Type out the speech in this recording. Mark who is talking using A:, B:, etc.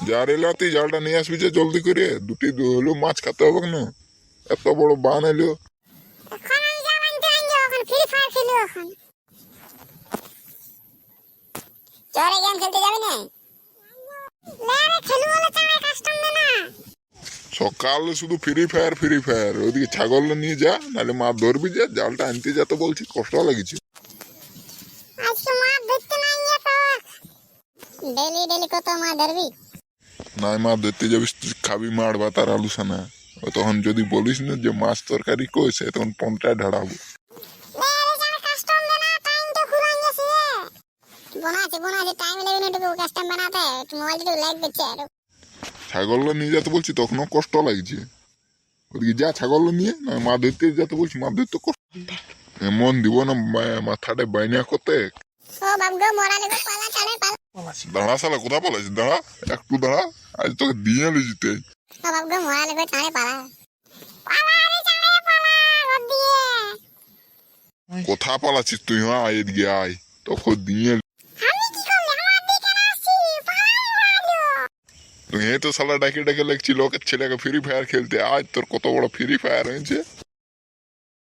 A: যার এলাতে জালটা নিয়ে আসবি যে জলদি করে, দুটি হলো মাছ খেতে হবে না। এত বড় বান এলো।
B: এখন আমি জাল আনতে আনবো, এখন ফ্রি ফায়ার খেলবো। এখন চরে গেম খেলতে যাবি না? লেরে খেলবো বলে চাই কাস্টম দে না।
A: সকালে শুধু ফ্রি ফায়ার ওইদিকে ছাগল নিয়ে যা, নাহলে মাছ ধরবি যে, জালটা আনতে যা তো বলছি, কষ্ট লাগছে।
B: আজকে মাছ ধরতে নাই গিয়ে তো ডেলি ডেলি কত মাছ ধরবি?
A: নাই মাছ ধরতে যাবি, খাবি মাছ বা তার আলু সানা। তখন যদি বলিস না যে মাছ তরকারি কইছে, তখন 50 ঢাড়াবো।
B: লেরে জাল কাস্টম দে না, টাইম তো খুলে গেছে। বোনাছে টাইম লাগবে না একটু কাস্টম বানাতে, একটু মোবাইল একটু লাইক দিচ্ছে আর
A: ছাগল নিয়ে যেতে বলছি, তখনও কষ্ট লাগছে। ওদিকে যা ছাগল নিয়ে, না মাছ ধরতে যেতে বলছি, মাছ ধরতে কষ্ট। এমন দিব না মাথাটা বাইনা করতে।
B: ও বাপ গো মরালে গো, পালা চলে পালা।
A: দাঁড়া শালা, কোথা পালাইছিস? দাঁড়া একটু দাঁড়া, আজ তোকে দিয়ে লিজিতে।
B: ও বাপ গো মরালে গো, চালে পালা। পালা রে চালে পালা, রদ দিয়ে।
A: কোথা পালাচ্ছিস তুই? হ্যাঁ এদিকে আয়, তোকে দিয়ে।
B: আমি কি করলে? আমার দিকে না আসছি, পালা মরালো।
A: তুই তো শালা ডাকে ডাকে লাগছি লোকের ছেলেকে ফ্রি ফায়ার খেলতে। আজ তোর কত বড় ফ্রি ফায়ার হয়েছে।